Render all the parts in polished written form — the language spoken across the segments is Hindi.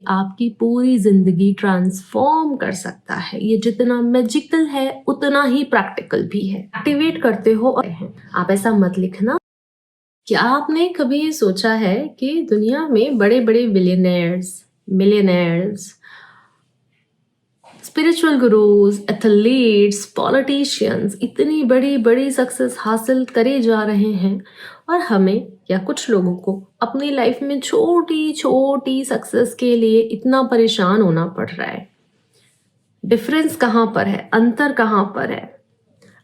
आपकी पूरी जिंदगी ट्रांसफॉर्म कर सकता है। ये जितना मैजिकल है उतना ही प्रैक्टिकल भी है। एक्टिवेट करते हो और आप ऐसा मत लिखना। क्या आपने कभी ये सोचा है कि दुनिया में बड़े बड़े billionaires, millionaires, spiritual gurus, athletes, politicians इतनी बड़ी बड़ी सक्सेस हासिल करे जा रहे हैं और हमें या कुछ लोगों को अपनी लाइफ में छोटी छोटी सक्सेस के लिए इतना परेशान होना पड़ रहा है। डिफरेंस कहाँ पर है? अंतर कहाँ पर है?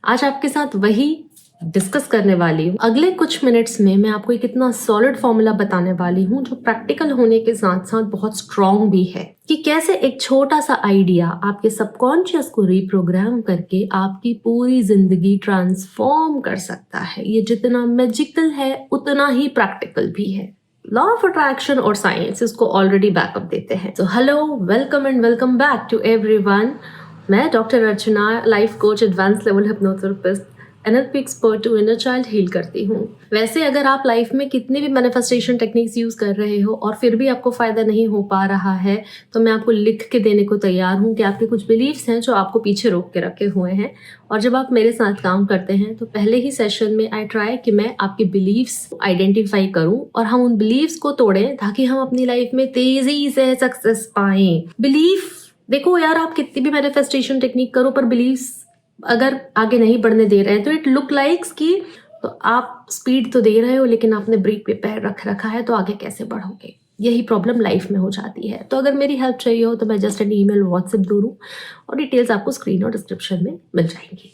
आज आपके साथ वही डिस्कस करने वाली हूँ। अगले कुछ मिनट्स में मैं आपको एक इतना सॉलिड फॉर्मूला बताने वाली हूँ जो प्रैक्टिकल होने के साथ साथ बहुत स्ट्रॉन्ग भी है कि कैसे एक छोटा सा आइडिया आपके सबकॉन्शियस को रिप्रोग्राम करके आपकी पूरी जिंदगी ट्रांसफॉर्म कर सकता है। ये जितना मैजिकल है उतना ही प्रैक्टिकल भी है। लॉ ऑफ अट्रैक्शन और साइंस इसको ऑलरेडी बैकअप देते हैं। तो hello, welcome and welcome back to everyone. मैं doctor Archana, life coach, advance level hypnotherapist, NLP expert to inner child heal करती हूँ। वैसे अगर आप लाइफ में कितनी भी मैनिफेस्टेशन टेक्निक्स यूज कर रहे हो और फिर भी आपको फायदा नहीं हो पा रहा है तो मैं आपको लिख के देने को तैयार हूँ कि आपके कुछ बिलीव्स हैं जो आपको पीछे रोक के रखे हुए हैं। और जब आप मेरे साथ काम करते हैं तो पहले ही सेशन में आई ट्राई कि मैं आपके बिलीव्स आइडेंटिफाई करूं और हम उन बिलीव्स को तोड़ें ताकि हम अपनी लाइफ में तेजी से सक्सेस पाएं। बिलीफ देखो यार, आप कितनी भी मैनिफेस्टेशन टेक्निक करो पर बिलीव्स अगर आगे नहीं बढ़ने दे रहे हैं तो इट लुक लाइक्स कि तो आप स्पीड तो दे रहे हो लेकिन आपने ब्रेक पे पैर रख रखा है, तो आगे कैसे बढ़ोगे? यही प्रॉब्लम लाइफ में हो जाती है। तो अगर मेरी हेल्प चाहिए हो तो मैं जस्ट एन ईमेल, व्हाट्सएप दूँ और डिटेल्स आपको स्क्रीन और डिस्क्रिप्शन में मिल जाएंगी।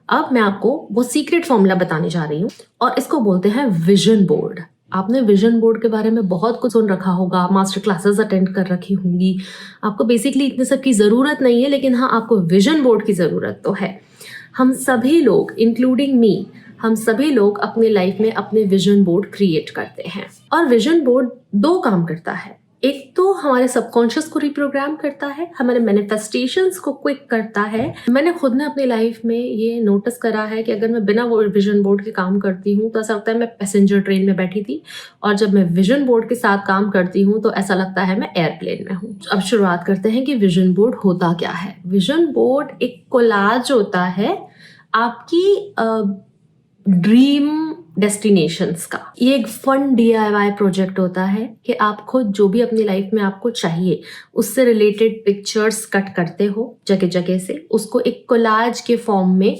अब मैं आपको वो सीक्रेट फॉर्मूला बताने जा रही हूँ और इसको बोलते हैं विजन बोर्ड। आपने विजन बोर्ड के बारे में बहुत कुछ सुन रखा होगा, मास्टर क्लासेस अटेंड कर रखी होंगी। आपको बेसिकली इतने सब की ज़रूरत नहीं है, लेकिन हाँ, आपको विजन बोर्ड की ज़रूरत तो है। हम सभी लोग, इंक्लूडिंग मी, हम सभी लोग अपने लाइफ में अपने विजन बोर्ड क्रिएट करते हैं। और विजन बोर्ड दो काम करता है। एक तो हमारे सबकॉन्शियस को रिप्रोग्राम करता है, हमारे मैनिफेस्टेशंस को क्विक करता है। मैंने खुद ने अपनी लाइफ में ये नोटिस करा है कि अगर मैं बिना विजन बोर्ड के काम करती हूँ तो ऐसा लगता है मैं पैसेंजर ट्रेन में बैठी थी, और जब मैं विजन बोर्ड के साथ काम करती हूँ तो ऐसा लगता है मैं एयरप्लेन में हूँ। अब शुरुआत करते हैं कि विजन बोर्ड होता क्या है। विजन बोर्ड एक कोलाज होता है आपकी ड्रीम डेस्टिनेशंस का। ये एक फन DIY प्रोजेक्ट होता है कि आप खुद जो भी अपनी लाइफ में आपको चाहिए उससे रिलेटेड पिक्चर्स कट करते हो जगह जगह से, उसको एक कोलाज के फॉर्म में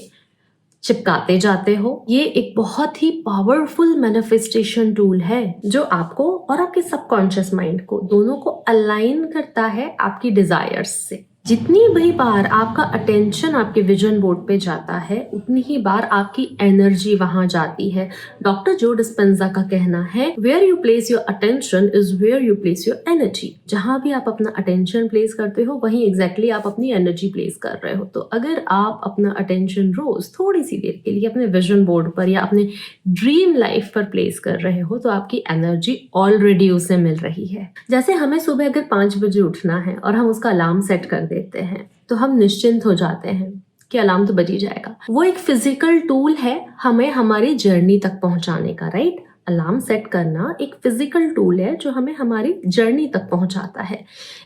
चिपकाते जाते हो। ये एक बहुत ही पावरफुल मैनिफेस्टेशन टूल है जो आपको और आपके सबकॉन्शियस माइंड को दोनों को अलाइन करता है आपकी डिजायर्स से। जितनी भी बार आपका अटेंशन आपके विजन बोर्ड पे जाता है उतनी ही बार आपकी एनर्जी वहां जाती है। डॉक्टर जो डिस्पेंजा का कहना है, where you place your attention is where you place your energy. जहां भी आप अपना अटेंशन प्लेस करते हो वहीं एग्जैक्टली आप अपनी एनर्जी प्लेस कर रहे हो। तो अगर आप अपना अटेंशन रोज थोड़ी सी देर के लिए अपने विजन बोर्ड पर या अपने ड्रीम लाइफ पर प्लेस कर रहे हो तो आपकी एनर्जी ऑलरेडी उसे मिल रही है। जैसे हमें सुबह अगर 5 बजे उठना है और हम उसका अलार्म सेट कर देते हैं तो हम निश्चिंत हो जाते हैं कि अलार्म तो बज ही जाएगा। वो एक फिजिकल टूल है हमें हमारी जर्नी तक पहुंचाने का, राइट? अलार्म सेट करना एक फिजिकल टूल है जो हमें हमारी जर्नी तक पहुंचाता है।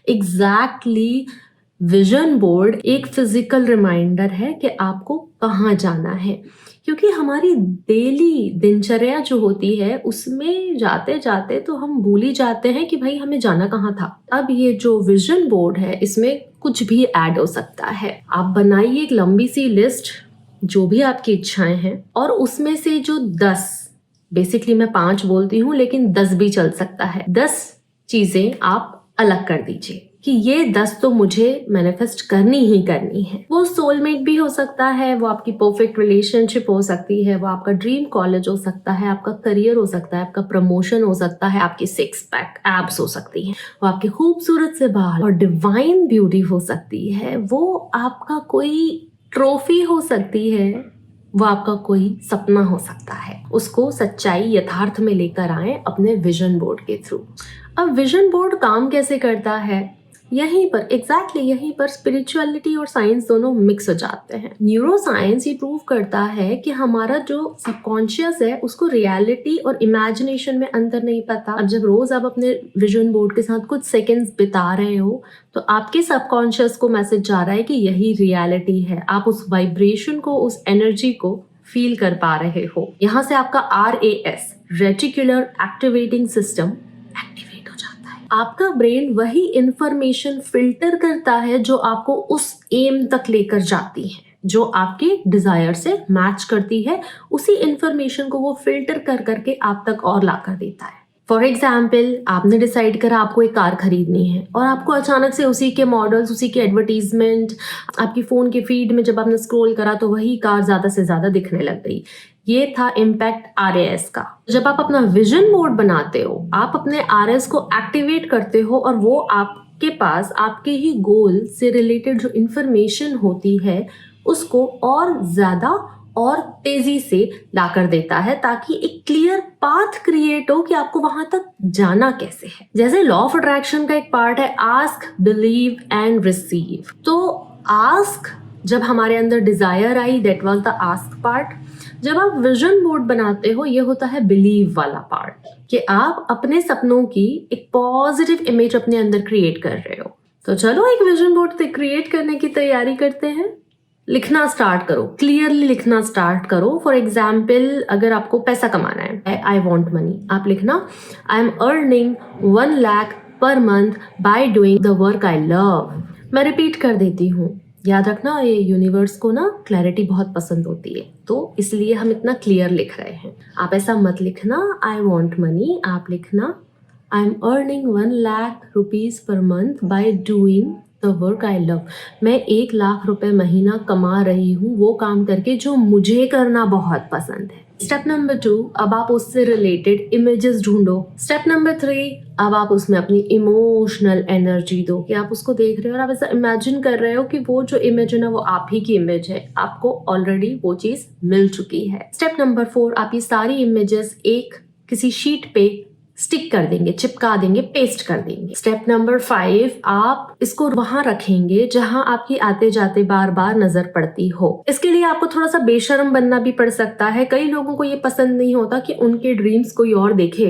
एग्जैक्टली विजन बोर्ड एक फिजिकल रिमाइंडर है कि आपको कहाँ जाना है, क्योंकि हमारी डेली दिनचर्या जो होती है उसमें जाते जाते तो हम भूल ही जाते हैं कि भाई हमें जाना कहाँ था। अब ये जो विजन बोर्ड है इसमें कुछ भी ऐड हो सकता है। आप बनाइए एक लंबी सी लिस्ट, जो भी आपकी इच्छाएं हैं, और उसमें से जो 10, बेसिकली मैं 5 बोलती हूँ लेकिन 10 भी चल सकता है, 10 चीजें आप अलग कर दीजिए कि ये 10 तो मुझे मैनिफेस्ट करनी ही करनी है। वो सोलमेट भी हो सकता है, वो आपकी परफेक्ट रिलेशनशिप हो सकती है, वो आपका ड्रीम कॉलेज हो सकता है, आपका करियर हो सकता है, आपका प्रमोशन हो सकता है, आपकी 6 पैक एब्स हो सकती हैं, वो आपके खूबसूरत से बाल और डिवाइन ब्यूटी हो सकती है, वो आपका कोई ट्रॉफी हो सकती है, वो आपका कोई सपना हो सकता है। उसको सच्चाई यथार्थ में लेकर आए अपने विजन बोर्ड के थ्रू। अब विजन बोर्ड काम कैसे करता है? यहीं पर यहीं पर स्पिरिचुअलिटी और साइंस दोनों मिक्स हो जाते हैं। न्यूरो साइंस ये प्रूव करता है कि हमारा जो सबकॉन्शियस है उसको रियलिटी और इमेजिनेशन में अंतर नहीं पता। अब जब रोज आप अपने विजन बोर्ड के साथ कुछ सेकंड्स बिता रहे हो तो आपके सबकॉन्शियस को मैसेज जा रहा है कि यही रियलिटी है। आप उस वाइब्रेशन को, उस एनर्जी को फील कर पा रहे हो। यहाँ से आपका RAS reticular activating system activate हो जाता है। आपका ब्रेन वही इंफॉर्मेशन फिल्टर करता है जो आपको उस एम तक लेकर जाती है, जो आपके डिजायर से मैच करती है। उसी इंफॉर्मेशन को वो फिल्टर कर करके आप तक और ला कर देता है। फॉर एग्जाम्पल, आपने डिसाइड करा आपको एक कार खरीदनी है और आपको अचानक से उसी के मॉडल्स, उसी के एडवर्टीजमेंट आपकी फोन के फीड में जब आपने स्क्रॉल करा तो वही कार ज्यादा से ज्यादा दिखने लग गई। ये था इम्पैक्ट RAS का। जब आप अपना विजन बोर्ड बनाते हो, आप अपने RAS को एक्टिवेट करते हो और वो आपके पास आपके ही गोल से रिलेटेड जो इंफॉर्मेशन होती है उसको और ज्यादा और तेजी से ला कर देता है, ताकि एक क्लियर पाथ क्रिएट हो कि आपको वहां तक जाना कैसे है। जैसे लॉ ऑफ अट्रैक्शन का एक पार्ट है आस्क, बिलीव एंड रिसीव। तो आस्क, जब हमारे अंदर Dzire I, that was the ask part. जब आप विजन बोर्ड बनाते हो, ये होता है बिलीव वाला पार्ट, कि आप अपने सपनों की एक पॉजिटिव इमेज अपने अंदर क्रिएट कर रहे हो। तो चलो एक विजन बोर्ड क्रिएट करने की तैयारी करते हैं। लिखना स्टार्ट करो, क्लियरली लिखना स्टार्ट करो। फॉर एग्जाम्पल, अगर आपको पैसा कमाना है, आई वॉन्ट मनी, आप लिखना I am earning 1 lakh per month by doing the work I love. मैं रिपीट कर देती हूँ, याद रखना ये यूनिवर्स को ना क्लैरिटी बहुत पसंद होती है, तो इसलिए हम इतना क्लियर लिख रहे हैं। आप ऐसा मत लिखना आई वॉन्ट मनी, आप लिखना I am earning 1 lakh rupees per month by doing the work I love. मैं 1 लाख रुपए महीना कमा रही हूँ वो काम करके जो मुझे करना बहुत पसंद है। स्टेप नंबर 2, अब आप उससे रिलेटेड इमेजेस ढूंढो। स्टेप नंबर 3, अब आप उसमें अपनी इमोशनल एनर्जी दो, कि आप उसको देख रहे हो और आप ऐसा इमेजिन कर रहे हो कि वो जो इमेज है ना वो आप ही की इमेज है, आपको ऑलरेडी वो चीज मिल चुकी है। स्टेप नंबर 4, आप ये सारी इमेजेस एक किसी शीट पे स्टिक कर देंगे, चिपका देंगे, पेस्ट कर देंगे। स्टेप नंबर 5, आप इसको वहां रखेंगे जहां आपकी आते जाते बार बार नजर पड़ती हो। इसके लिए आपको थोड़ा सा बेशर्म बनना भी पड़ सकता है। कई लोगों को ये पसंद नहीं होता कि उनके ड्रीम्स कोई और देखे,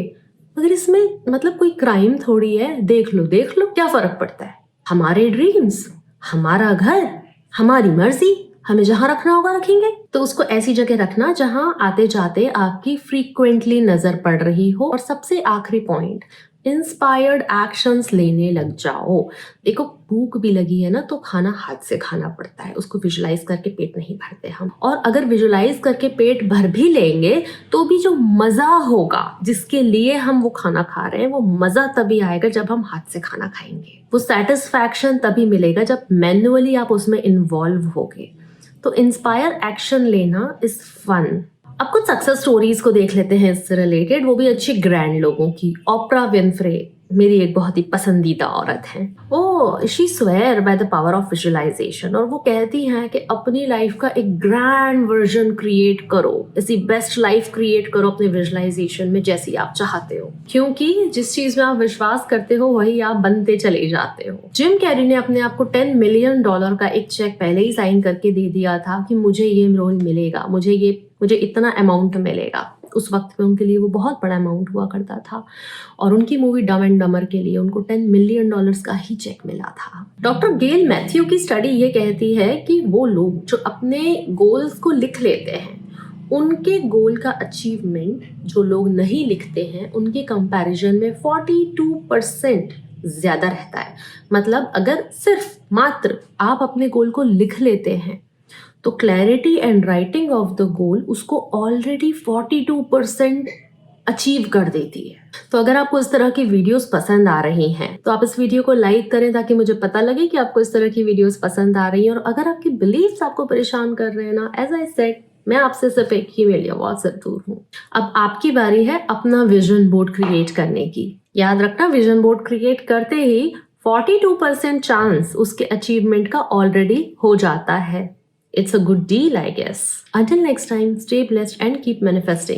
मगर इसमें मतलब कोई क्राइम थोड़ी है। देख लो क्या फर्क पड़ता है। हमारे ड्रीम्स, हमारा घर, हमारी मर्जी, हमें जहां रखना होगा रखेंगे। तो उसको ऐसी जगह रखना जहां आते जाते आपकी फ्रीक्वेंटली नजर पड़ रही हो। और सबसे आखिरी पॉइंट, इंस्पायर्ड एक्शंस लेने लग जाओ। देखो, भूख भी लगी है ना तो खाना हाथ से खाना पड़ता है, उसको विजुलाइज करके पेट नहीं भरते हम। और अगर विजुलाइज करके पेट भर भी लेंगे तो भी जो मजा होगा जिसके लिए हम वो खाना खा रहे हैं, वो मजा तभी आएगा जब हम हाथ से खाना खाएंगे। वो सेटिस्फैक्शन तभी मिलेगा जब मैन्युअली आप उसमें इन्वॉल्व होगे। तो इंस्पायर एक्शन लेना इज फन। अब कुछ सक्सेस स्टोरीज को देख लेते हैं इससे रिलेटेड, वो भी अच्छे ग्रैंड लोगों की। ओप्रा विन्फ्रे मेरी एक बहुत ही पसंदीदा औरत है। वो she swear by the power of visualisation, और वो कहती हैं कि अपनी लाइफ का एक ग्रैंड वर्जन क्रिएट करो, ऐसी बेस्ट लाइफ क्रिएट करो अपने विजुअलाइजेशन में जैसी आप चाहते हो, क्योंकि जिस चीज में आप विश्वास करते हो वही आप बनते चले जाते हो। जिम कैरी ने अपने आप को $10 मिलियन का एक चेक पहले ही साइन करके दे दिया था कि मुझे ये रोल मिलेगा, मुझे इतना अमाउंट मिलेगा। उस वक्त पे उनके लिए वो बहुत बड़ा अमाउंट हुआ करता था, और उनकी मूवी डम एंड डमर के लिए उनको $10 मिलियन का ही चेक मिला था। डॉक्टर गेल मैथ्यू की स्टडी ये कहती है कि वो लोग जो अपने गोल्स को लिख लेते हैं, उनके गोल का अचीवमेंट जो लोग नहीं लिखते हैं उनके कंपैरिजन में 42% ज्यादा रहता है। मतलब अगर सिर्फ मात्र आप अपने गोल को लिख लेते हैं तो clarity and writing of the goal उसको ऑलरेडी 42% अचीव कर देती है। तो अगर आपको इस तरह की वीडियोस पसंद आ रही हैं तो आप इस वीडियो को लाइक करें ताकि मुझे पता लगे कि आपको इस तरह की वीडियोस पसंद आ रही हैं। और अगर आपकी बिलीफ्स आपको परेशान कर रहे हैं ना, एज आई सेड, मैं आपसे सिर्फ एक ही मेल या व्हाट्सएप दूर हूँ। अब आपकी बारी है अपना विजन बोर्ड क्रिएट करने की। याद रखना, विजन बोर्ड क्रिएट करते ही 42% चांस उसके अचीवमेंट का ऑलरेडी हो जाता है। It's a good deal, I guess. Until next time, stay blessed and keep manifesting.